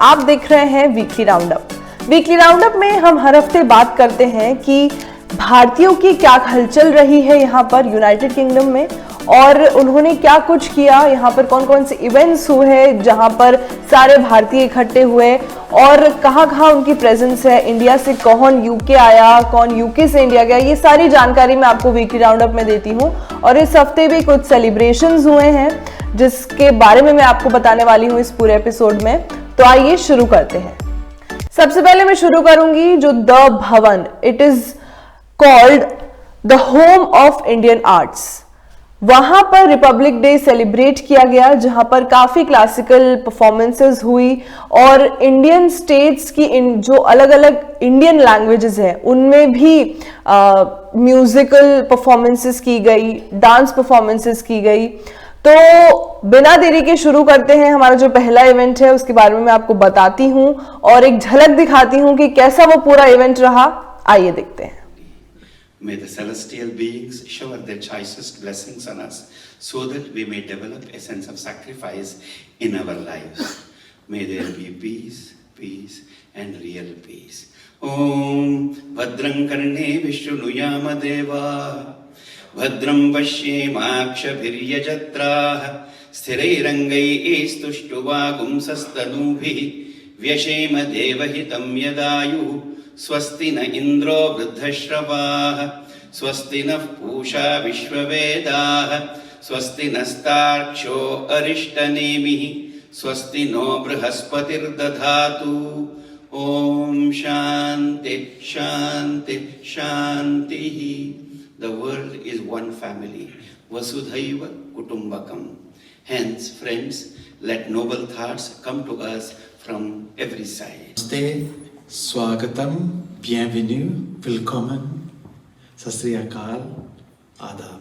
आप देख रहे हैं वीकली राउंडअप। वीकली राउंडअप में हम हर हफ्ते बात करते हैं कि भारतीयों की क्या हलचल रही है यहाँ पर यूनाइटेड किंगडम में, और उन्होंने क्या कुछ किया, यहाँ पर कौन कौन से इवेंट्स हुए जहाँ पर सारे भारतीय इकट्ठे हुए, और कहाँ कहाँ उनकी प्रेजेंस है, इंडिया से कौन यूके आया, कौन यूके से इंडिया गया, ये सारी जानकारी मैं आपको वीकली राउंडअप में देती हूँ। और इस हफ्ते भी कुछ सेलिब्रेशंस हुए हैं जिसके बारे में मैं आपको बताने वाली हूँ इस पूरे एपिसोड में। तो आइए शुरू करते हैं। सबसे पहले मैं शुरू करूंगी जो द भवन, it is called the home of Indian arts. वहां पर रिपब्लिक डे सेलिब्रेट किया गया, जहां पर काफी क्लासिकल परफॉर्मेंसेस हुई और इंडियन स्टेट्स की जो अलग अलग इंडियन लैंग्वेजेस हैं उनमें भी म्यूजिकल परफॉर्मेंसेस की गई, डांस परफॉर्मेंसेस की गई। तो बिना देरी के शुरू करते हैं। हमारा जो पहला इवेंट है उसके बारे में मैं आपको बताती हूँ और एक झलक दिखाती हूँ कि कैसा वो पूरा इवेंट रहा। आइए देखते हैं। May the celestial beings shower their choicest blessings on us so that we may develop a sense of sacrifice in our lives. May there be peace, peace and real peace. Om Bhadram Karne Vishnu Deva Bhadram Pashyemakshabhiryajatrah Sthirairangai Estushtuva Sastanubhi Vyashema Devahitam Yadayu स्वस्ति न इंद्रो वृद्धश्रवाः स्वस्ति नः पूषा विश्ववेदाः स्वस्ति नस्तार्क्ष्यो अरिष्टनेमिः स्वस्ति नो बृहस्पतिर्दधातु। ओम शांति शांति शांतिः। The world is one family, vasudhaiva kutumbakam. Hence, friends, let noble thoughts come to us from every side. Stay. Swagatam, bienvenue, willkommen, sat sri akal, adab.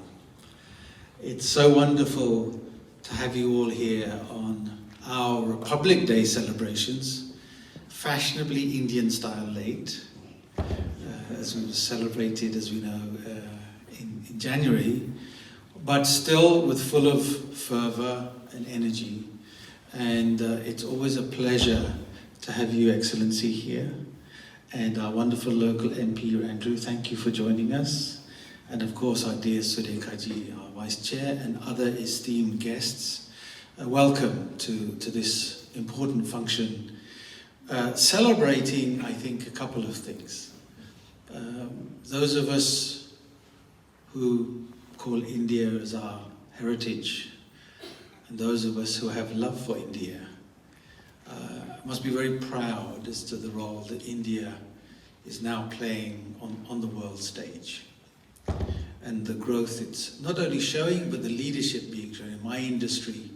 It's so wonderful to have you all here on our Republic Day celebrations, fashionably Indian style late, as we celebrated, as we know, in January, but still with full of fervour and energy. And it's always a pleasure to have you, Excellency, here, and our wonderful local MP, Andrew, thank you for joining us, and of course our dear Sudhekar ji, our Vice Chair, and other esteemed guests. Welcome to this important function, celebrating, I think, a couple of things. Those of us who call India as our heritage, and those of us who have love for India, must be very proud as to the role that India is now playing on the world stage, and the growth it's not only showing, but the leadership being shown. In my industry,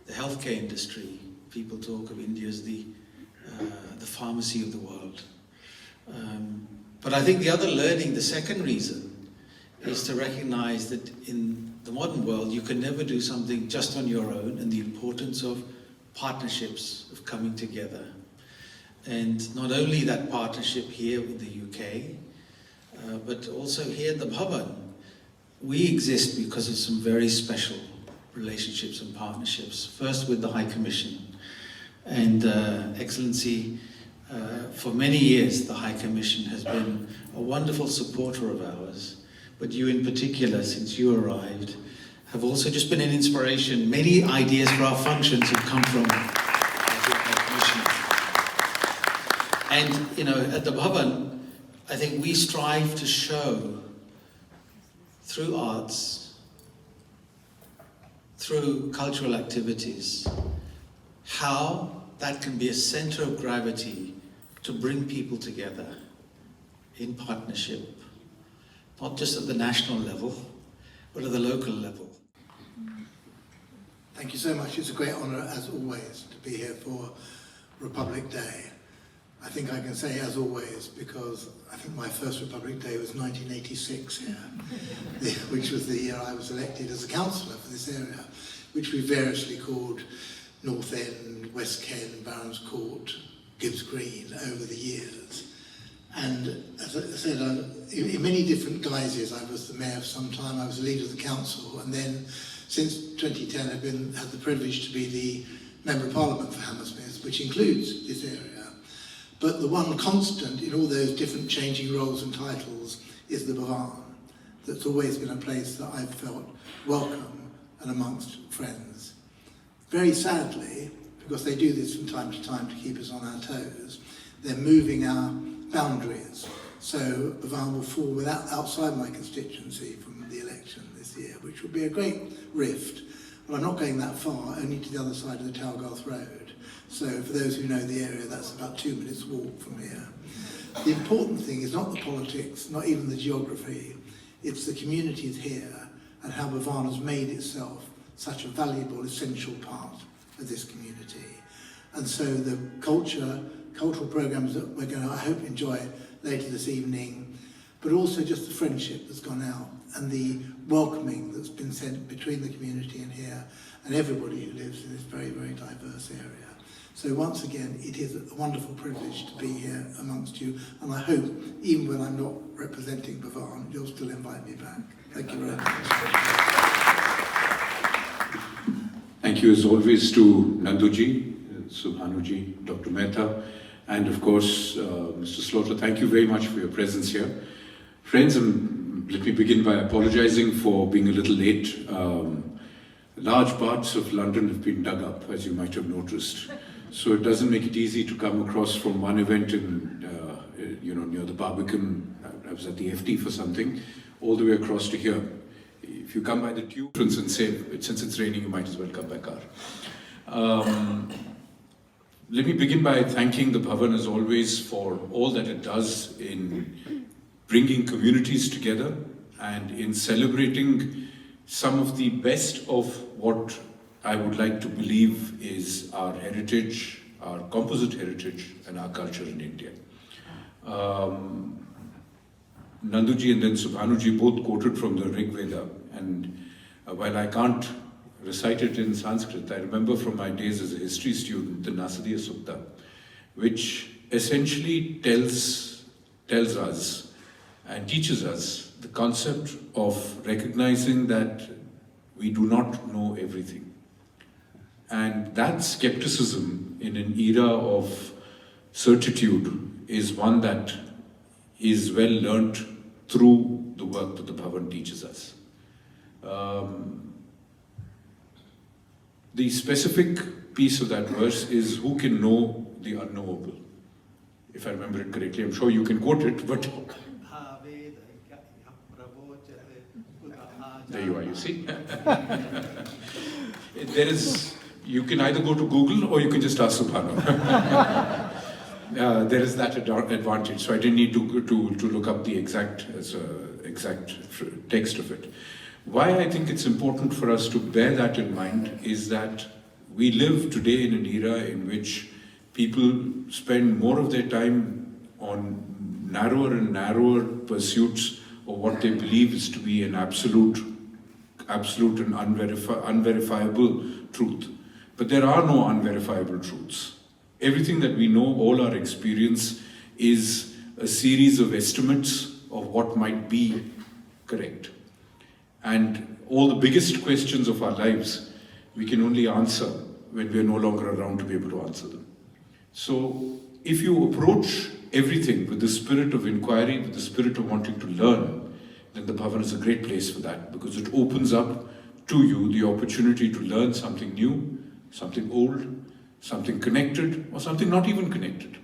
the healthcare industry, people talk of India as the pharmacy of the world. But I think the other learning, the second reason, is to recognize that in the modern world you can never do something just on your own, and the importance of partnerships, of coming together. And not only that partnership here in the UK, but also here in the Bhavan. We exist because of some very special relationships and partnerships. First with the High Commission. And Excellency, for many years the High Commission has been a wonderful supporter of ours. But you in particular, since you arrived, have also just been an inspiration. Many ideas for our functions have come from the Commission. And, you know, at the Bhavan, I think we strive to show through arts, through cultural activities, how that can be a center of gravity to bring people together in partnership, not just at the national level, but at the local level. Thank you so much. It's a great honour, as always, to be here for Republic Day. I think I can say as always because I think my first Republic Day was 1986 here, which was the year I was elected as a councillor for this area, which we variously called North End, West Kent, Barons Court, Gibbs Green over the years. And as I said, in many different guises, I was the mayor for some time, I was the leader of the council, and then since 2010 I've had the privilege to be the Member of Parliament for Hammersmith, places, which includes this area. But the one constant in all those different changing roles and titles is the Bhavan. That's always been a place that I've felt welcome and amongst friends. Very sadly, because they do this from time to keep us on our toes, they're moving our boundaries. So Bhavan will fall outside my constituency from the election this year, which will be a great rift. But I'm not going that far, only to the other side of the Talgarth Road. So for those who know the area, that's about 2 minutes walk from here. The important thing is not the politics, not even the geography, it's the communities here and how Bhavan has made itself such a valuable, essential part of this community. And so the cultural programs that we're going to, I hope, enjoy later this evening, but also just the friendship that's gone out and the welcoming that's been sent between the community and here and everybody who lives in this very, very diverse area. So once again, it is a wonderful privilege to be here amongst you, and I hope, even when I'm not representing Bhavan, you'll still invite me back. Thank you very much. Thank you as always to Nanduji, Subhanuji, Dr. Mehta, and of course, Mr. Slaughter. Thank you very much for your presence here. Friends, let me begin by apologizing for being a little late. Large parts of London have been dug up, as you might have noticed. So it doesn't make it easy to come across from one event in, near the Barbican. I was at the FT for something, all the way across to here. If you come by the tube and say, since it's raining, you might as well come by car. Let me begin by thanking the Bhavan as always for all that it does in bringing communities together and in celebrating some of the best of what I would like to believe is our heritage, our composite heritage and our culture in India. Nanduji and then Subhanuji both quoted from the Rig Veda, and while I can't recite it in Sanskrit, I remember from my days as a history student the Nasadiya Sukta, which essentially tells us and teaches us the concept of recognizing that we do not know everything. And that skepticism in an era of certitude is one that is well learnt through the work that the Bhavan teaches us. The specific piece of that verse is, who can know the unknowable? If I remember it correctly, I'm sure you can quote it, but there you are, you see. You can either go to Google or you can just ask Subhanu. There is that advantage, so I didn't need to look up the exact text of it. Why I think it's important for us to bear that in mind is that we live today in an era in which people spend more of their time on narrower and narrower pursuits of what they believe is to be an absolute and unverifiable truth. But there are no unverifiable truths. Everything that we know, all our experience, is a series of estimates of what might be correct. And all the biggest questions of our lives, we can only answer when we are no longer around to be able to answer them. So if you approach everything with the spirit of inquiry, with the spirit of wanting to learn, then the Bhavan is a great place for that, because it opens up to you the opportunity to learn something new, something old, something connected, or something not even connected.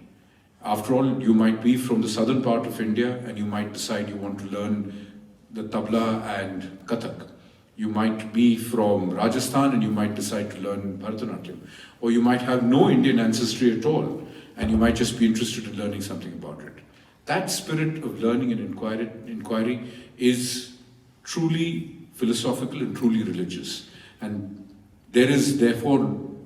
After all, you might be from the southern part of India and you might decide you want to learn the tabla and Kathak. You might be from Rajasthan and you might decide to learn Bharatanatyam. Or you might have no Indian ancestry at all and you might just be interested in learning something about it. That spirit of learning and inquiry is truly philosophical and truly religious. And there is therefore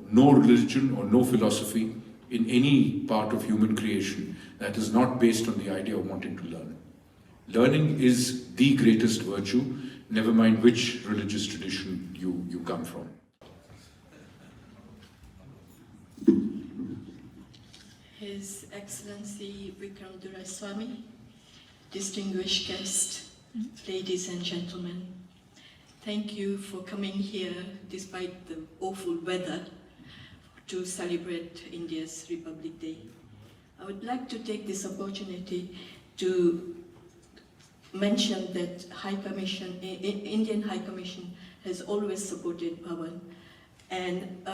no religion or no philosophy in any part of human creation that is not based on the idea of wanting to learn. Learning is the greatest virtue, never mind which religious tradition you come from. His Excellency Vikram Duraiswamy, distinguished guests, ladies and gentlemen, thank you for coming here despite the awful weather to celebrate India's Republic Day. I would like to take this opportunity to mention that Indian High Commission has always supported Bhavan, and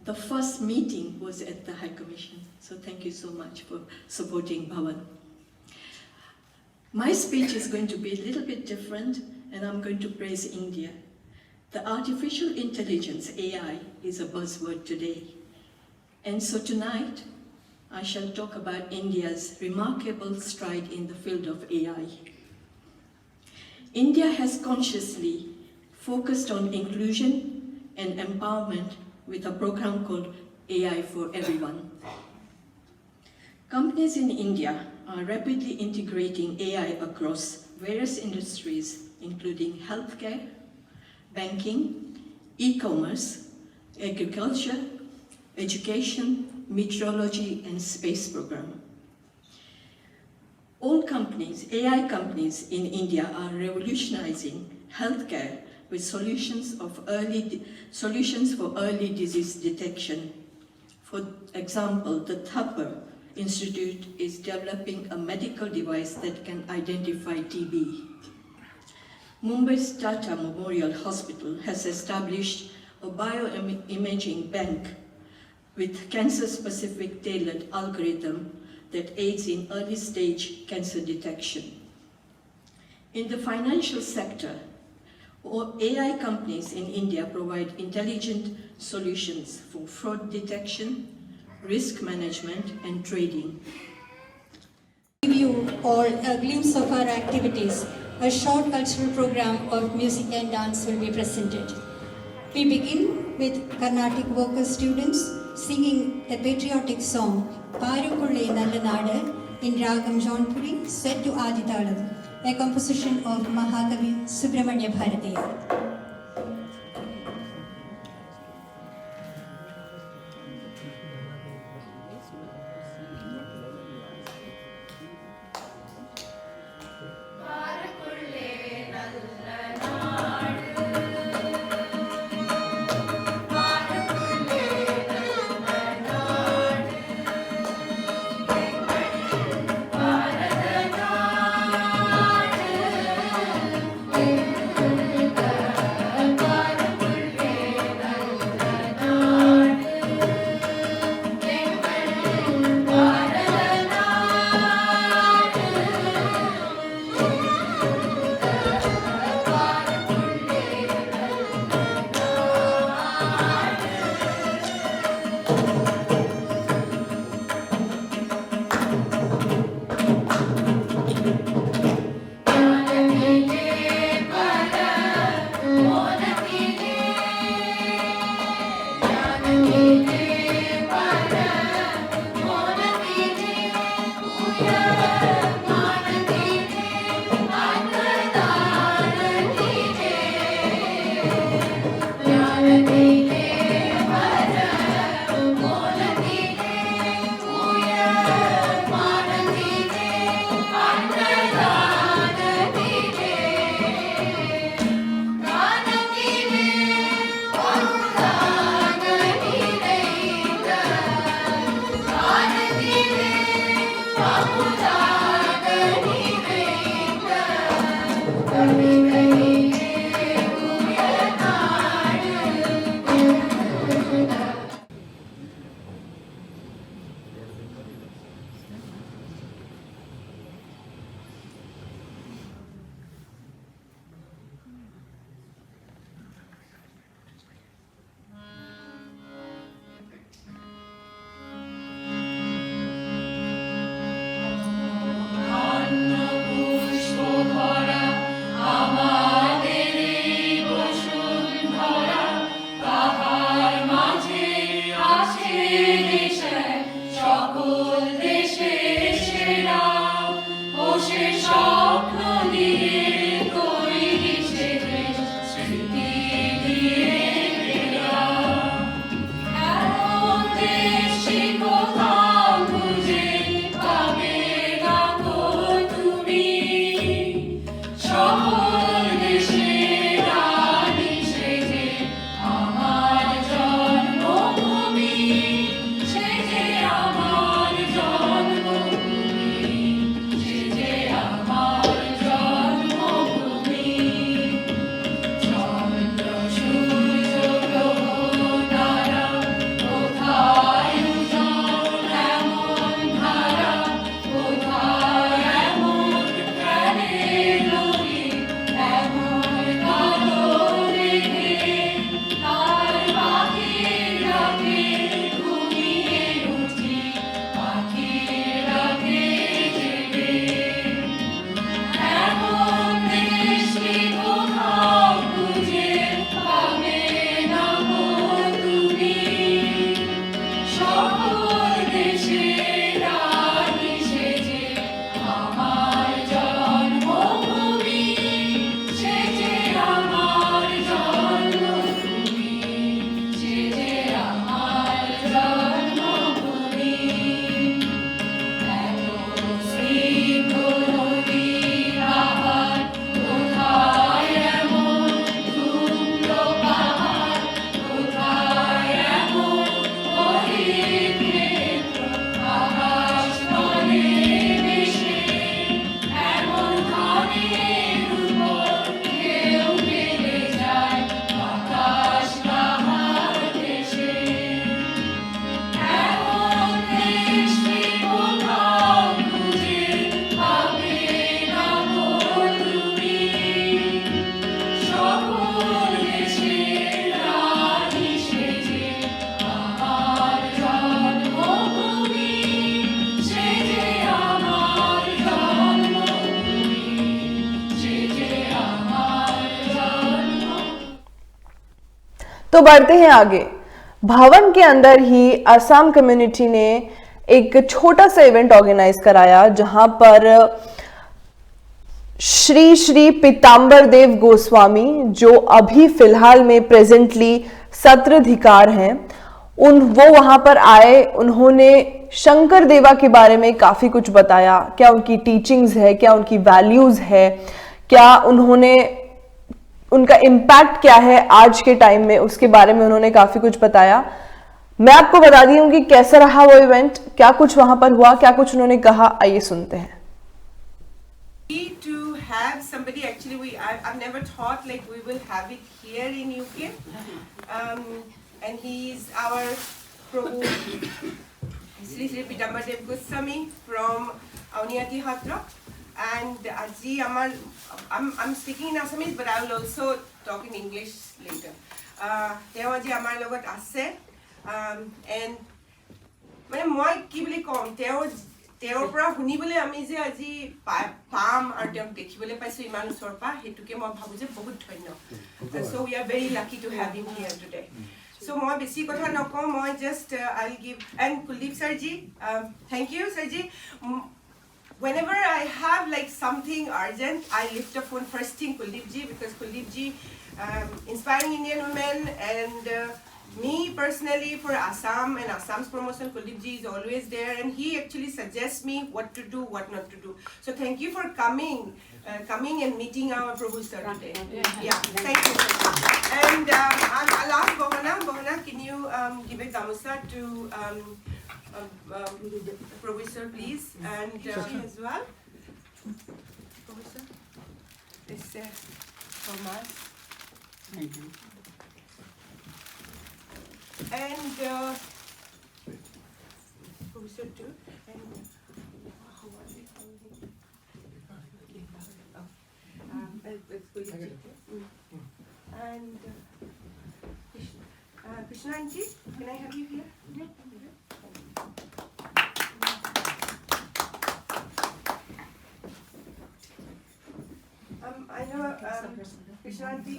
the first meeting was at the High Commission. So thank you so much for supporting Bhavan. My speech is going to be a little bit different, and I'm going to praise India. The artificial intelligence, AI, is a buzzword today. And so tonight, I shall talk about India's remarkable stride in the field of AI. India has consciously focused on inclusion and empowerment with a program called AI for Everyone. Companies in India are rapidly integrating AI across various industries, including healthcare, banking, e-commerce, agriculture, education, meteorology, and space program. All companies, AI companies in India are revolutionizing healthcare with solutions for early disease detection. For example, the Thapar Institute is developing a medical device that can identify TB. Mumbai's Tata Memorial Hospital has established a bioimaging bank with cancer-specific tailored algorithm that aids in early-stage cancer detection. In the financial sector, AI companies in India provide intelligent solutions for fraud detection, risk management, and trading. Give you all a glimpse of our activities. A short cultural program of music and dance will be presented. We begin with Carnatic worker students singing the patriotic song Parukulle Nallanadu in Ragam Jaunpuri set to Aditalam, a composition of Mahakavi Subramanya Bharatiya. Thank you. तो बढ़ते हैं आगे। भवन के अंदर ही Assam community ने एक छोटा सा इवेंट ऑर्गेनाइज कराया जहां पर श्री श्री पीताम्बर देव गोस्वामी, जो अभी फिलहाल में प्रेजेंटली सत्राधिकार हैं, वो वहां पर आए। उन्होंने शंकर देवा के बारे में काफी कुछ बताया, क्या उनकी टीचिंग्स है, क्या उनकी वैल्यूज है, क्या उनका इम्पैक्ट क्या है आज के टाइम में, उसके बारे में उन्होंने काफी कुछ बताया। मैं आपको बता दी हूं कि कैसा रहा वो इवेंट, क्या कुछ वहां पर हुआ, क्या कुछ उन्होंने कहा, आइए सुनते हैं। To have somebody, actually I've never thought like we will have it here in UK, and he is our Prabhu Sri Sri Pidambar Dev Goswami from Auniyati Hatra, and Aji I'm speaking in Assamese, but I will also talk in English later. Teo Aji amar logot ase, and mane moi ki boli kom তেওঁৰ পৰা শুনিবলৈ আমি যে আজি পাম আৰু তেওঁক দেখিবলৈ পাইছো ইমান ওচৰৰ পৰা, হেতুকে মই ভাবো যে বহুত ধন্য। So we are very lucky to have him here today. So মই বেছি কথা নকওঁ, মই just I'll give, and Kuldeep sir ji, thank you sir ji. Whenever I have like something urgent, I lift the phone first thing Kuldeep ji, because Kuldeep ji inspiring Indian women, and me personally for Assam and Assam's promotion, Kuldeep ji is always there, and he actually suggests me what to do, what not to do. So thank you for coming and meeting our Prabhu sir today. Yeah, thank you. And I'll ask Bohana, can you give a gamusa to Prabhu sir, please, and as well. Prabhu sir, this is from us. Thank you. And Professor too. And how are we? And Krishna auntie, can I have you here? I know Krishna auntie.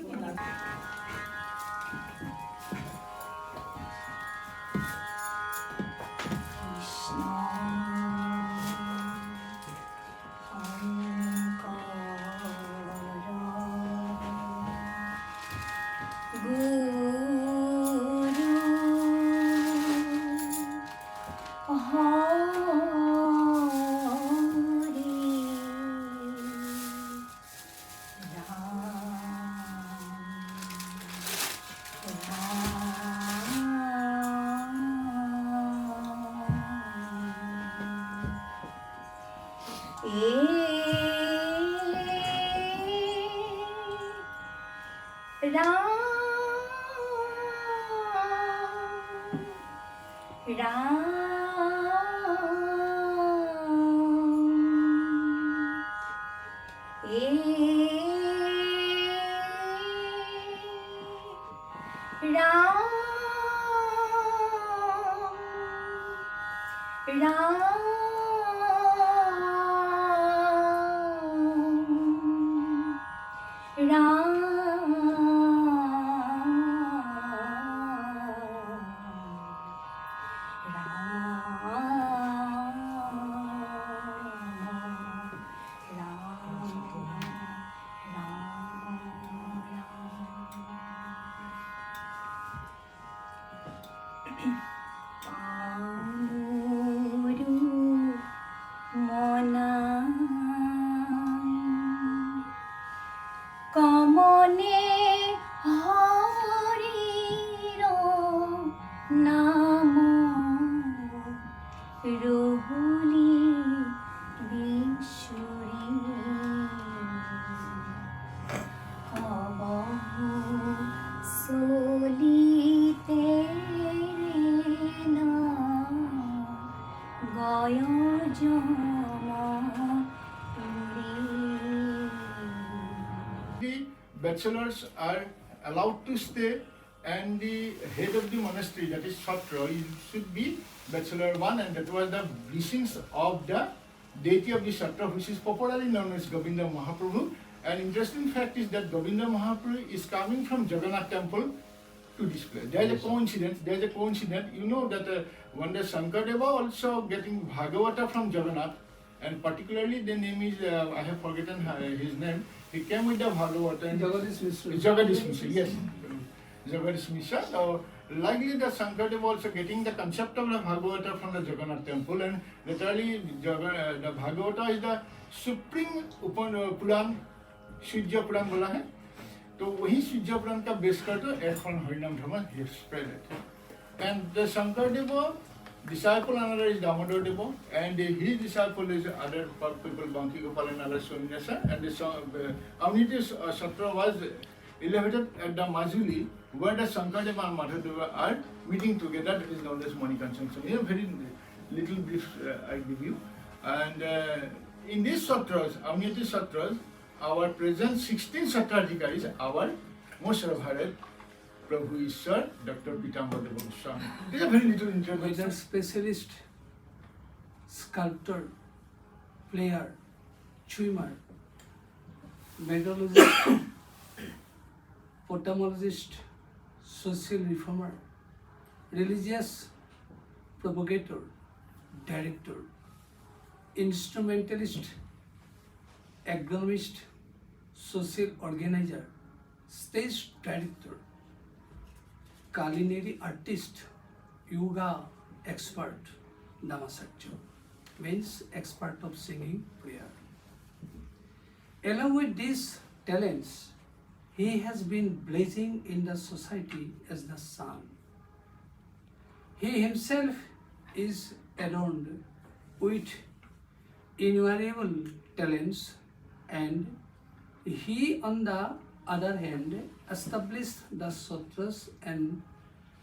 The bachelors are allowed to stay, and the head of the monastery, that is Shatra, should be bachelor 1, and that was the blessings of the deity of the Shatra, which is popularly known as Govinda Mahaprabhu. An interesting fact is that Govinda Mahaprabhu is coming from Jagannath temple, to this place. There is a coincidence. There is a coincidence. You know that when the Shankardeva also getting Bhagavata from Jagannath, and particularly the name is I have forgotten his name. He came with the Bhagavata. And Jagadish Mishra. Yes, Jagadish Mishra. So likely the Shankardeva also getting the concept of the Bhagavata from the Jagannath temple, and literally the Bhagavata is the supreme Puran, Shujya Puran बोला है. तो वही Shujya Puran का base करके एखन हरिनाम धर्म he spread it. And the Shankardeva disciple another is Damodar Deva, and his disciple is other people, Banki Gopal and other Swaminasa. And the Amniti Satra was elevated at the Majuli, where the Shankardeva and Madhadeva are meeting together. That is known as Manikansan. So here very little brief I give you. And in these Satras, Amniti Satras, our present 16 Satrajika is our most revered Prabhu Ishwar, Dr. Pitambar Deva Goswami. This is a very little introduction. Whether specialist, sculptor, player, swimmer, meteorologist, potamologist, social reformer, religious propagator, director, instrumentalist, agronomist, social organizer, stage director, culinary artist, yoga expert, Namasaccho, means expert of singing prayer. Along with these talents, he has been blazing in the society as the sun. He himself is adorned with innumerable talents, and he, on the other hand, established the sutras and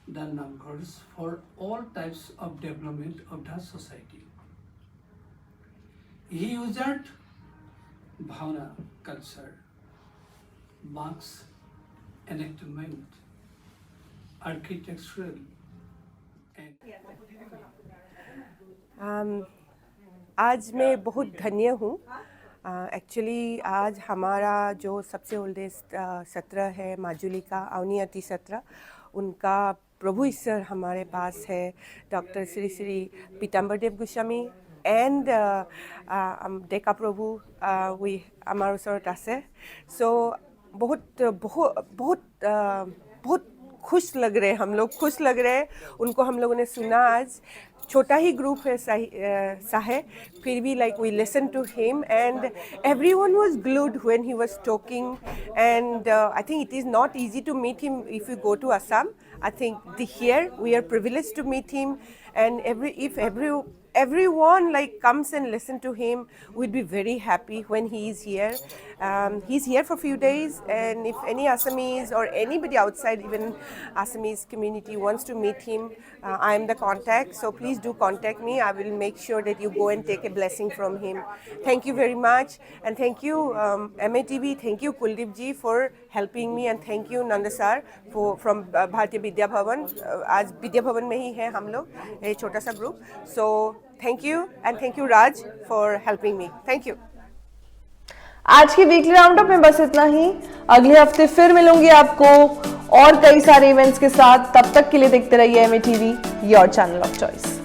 the namghars for all types of development of the society. He used bhavana culture, marks, enactment, architectural, and आज मैं बहुत धन्य हूँ. Actually आज हमारा जो सबसे oldest सत्र है माजुली का अवनियति सत्र, उनका प्रभु ईश्वर हमारे पास है, डॉक्टर श्री श्री पीताम्बर देव गोस्वामी एंड डेका प्रभु वी हमारे ओसरत आसे. सो बहुत बहुत बहुत बहुत खुश लग रहे, हम लोग खुश लग रहे. उनको हम लोगों ने सुना. आज छोटा ही ग्रुप है साहे, फिर भी like we listened to him and everyone was glued when he was talking. And I think it is not easy to meet him if you go to Assam. I think here we are privileged to meet him, and if everyone like comes and listen to him, we'd be very happy when he is here. He's here for a few days, and if any Assamese or anybody outside even Assamese community wants to meet him, I am the contact, so please do contact me. I will make sure that you go and take a blessing from him. Thank you very much, and thank you MATV, thank you Kuldeep ji for helping me, and thank you Nanda sir from Bharatiya Vidya Bhavan. आज विद्या भवन में ही है हम लोग, ये छोटा सा group. So thank you, and thank you Raj for helping me. Thank you. आज की वीकली राउंडअप में बस इतना ही. अगले हफ्ते फिर मिलूंगी आपको और कई सारे इवेंट्स के साथ. तब तक के लिए देखते रहिए MATV, your channel of choice.